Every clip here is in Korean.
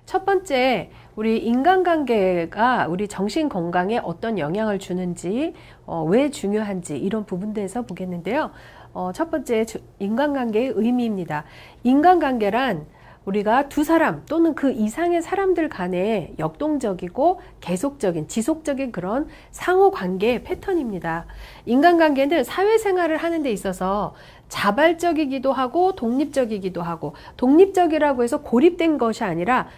첫 번째, 우리 인간관계가 우리 정신 건강에 어떤 영향을 주는지, 왜 중요한지 이런 부분들에서 보겠는데요. 첫 번째, 인간관계의 의미입니다. 인간관계란 우리가 두 사람 또는 그 이상의 사람들 간의 역동적이고 계속적인 지속적인 그런 상호관계의 패턴입니다. 인간관계는 사회생활을 하는 데 있어서 자발적이기도 하고 독립적이기도 하고, 독립적이라고 해서 고립된 것이 아니라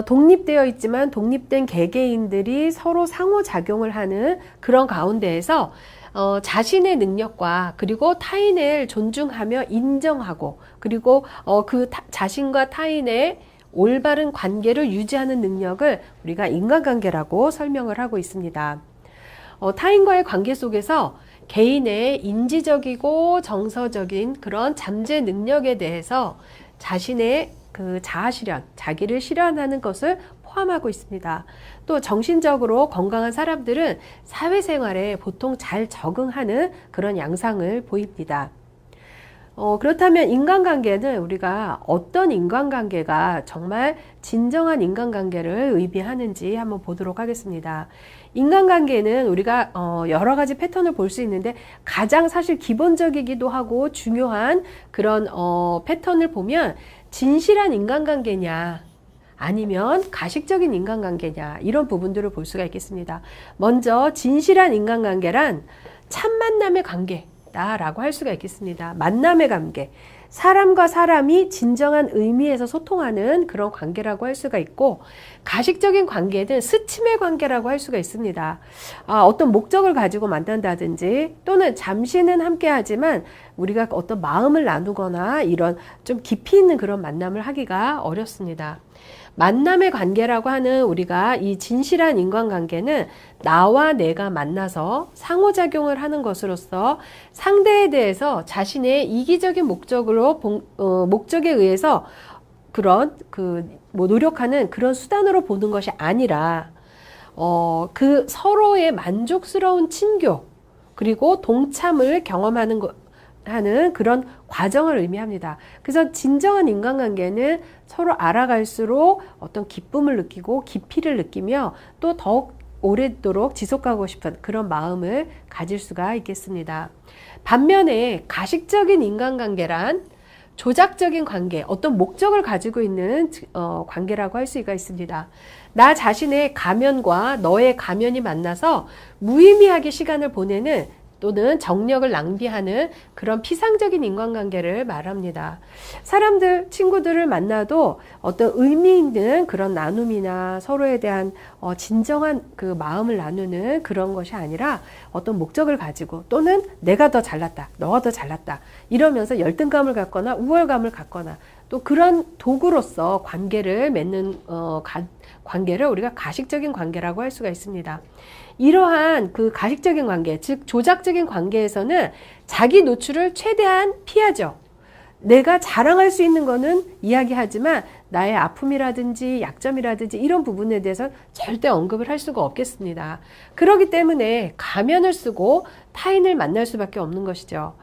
독립되어 있지만 독립된 개개인들이 서로 상호작용을 하는 그런 가운데에서 자신의 능력과 그리고 타인을 존중하며 인정하고, 그리고 자신과 타인의 올바른 관계를 유지하는 능력을 우리가 인간관계라고 설명을 하고 있습니다. 타인과의 관계 속에서 개인의 인지적이고 정서적인 그런 잠재 능력에 대해서 자신의 그 자아실현, 자기를 실현하는 것을 포함하고 있습니다. 또 정신적으로 건강한 사람들은 사회생활에 보통 잘 적응하는 그런 양상을 보입니다. 그렇다면 인간관계는 우리가 어떤 인간관계가 정말 진정한 인간관계를 의미하는지 한번 보도록 하겠습니다. 인간관계는 우리가 여러 가지 패턴을 볼 수 있는데 가장 사실 기본적이기도 하고 중요한 그런 패턴을 보면 진실한 인간관계냐 아니면 가식적인 인간관계냐 이런 부분들을 볼 수가 있겠습니다. 먼저 진실한 인간관계란 참 만남의 관계다라고 할 수가 있겠습니다. 만남의 관계, 사람과 사람이 진정한 의미에서 소통하는 그런 관계라고 할 수가 있고, 가식적인 관계는 스침의 관계라고 할 수가 있습니다. 어떤 목적을 가지고 만난다든지 또는 잠시는 함께 하지만 우리가 어떤 마음을 나누거나 이런 좀 깊이 있는 그런 만남을 하기가 어렵습니다. 만남의 관계라고 하는 우리가 이 진실한 인간관계는 나와 내가 만나서 상호작용을 하는 것으로서 상대에 대해서 자신의 이기적인 목적에 의해서 그런 노력하는 그런 수단으로 보는 것이 아니라 그 서로의 만족스러운 친교 그리고 동참을 경험하는 하는 그런 과정을 의미합니다. 그래서 진정한 인간관계는 서로 알아갈수록 어떤 기쁨을 느끼고 깊이를 느끼며 또 더욱 오래도록 지속하고 싶은 그런 마음을 가질 수가 있겠습니다. 반면에 가식적인 인간관계란 조작적인 관계, 어떤 목적을 가지고 있는 관계라고 할 수가 있습니다. 나 자신의 가면과 너의 가면이 만나서 무의미하게 시간을 보내는 또는 정력을 낭비하는 그런 피상적인 인간관계를 말합니다. 사람들, 친구들을 만나도 어떤 의미 있는 그런 나눔이나 서로에 대한 진정한 그 마음을 나누는 그런 것이 아니라 어떤 목적을 가지고 또는 내가 더 잘났다, 너가 더 잘났다 이러면서 열등감을 갖거나 우월감을 갖거나 또 그런 도구로서 관계를 맺는 관계를 우리가 가식적인 관계라고 할 수가 있습니다. 이러한 그 가식적인 관계, 즉 조작적인 관계에서는 자기 노출을 최대한 피하죠. 내가 자랑할 수 있는 거는 이야기하지만 나의 아픔이라든지 약점이라든지 이런 부분에 대해서 절대 언급을 할 수가 없겠습니다. 그렇기 때문에 가면을 쓰고 타인을 만날 수밖에 없는 것이죠.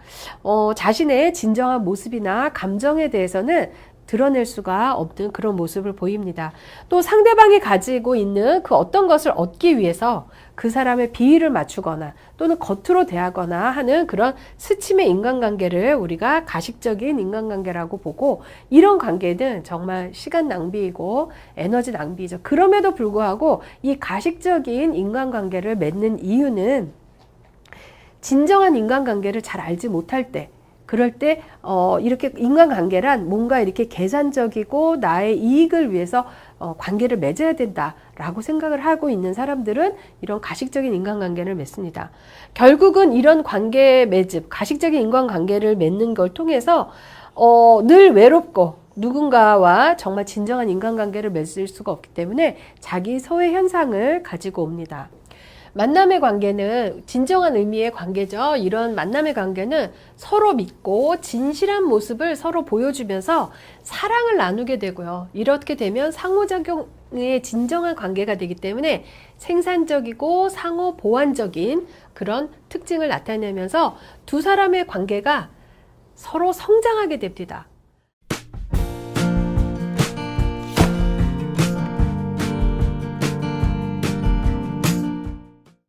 자신의 진정한 모습이나 감정에 대해서는 드러낼 수가 없는 그런 모습을 보입니다. 또 상대방이 가지고 있는 그 어떤 것을 얻기 위해서 그 사람의 비위를 맞추거나 또는 겉으로 대하거나 하는 그런 스침의 인간관계를 우리가 가식적인 인간관계라고 보고, 이런 관계는 정말 시간 낭비이고 에너지 낭비죠. 그럼에도 불구하고 이 가식적인 인간관계를 맺는 이유는 진정한 인간관계를 잘 알지 못할 때, 그럴 때 이렇게 인간관계란 뭔가 이렇게 계산적이고 나의 이익을 위해서 관계를 맺어야 된다라고 생각을 하고 있는 사람들은 이런 가식적인 인간관계를 맺습니다. 결국은 이런 관계 매듭, 가식적인 인간관계를 맺는 걸 통해서 늘 외롭고 누군가와 정말 진정한 인간관계를 맺을 수가 없기 때문에 자기 소외 현상을 가지고 옵니다. 만남의 관계는 진정한 의미의 관계죠. 이런 만남의 관계는 서로 믿고 진실한 모습을 서로 보여주면서 사랑을 나누게 되고요. 이렇게 되면 상호작용의 진정한 관계가 되기 때문에 생산적이고 상호 보완적인 그런 특징을 나타내면서 두 사람의 관계가 서로 성장하게 됩니다.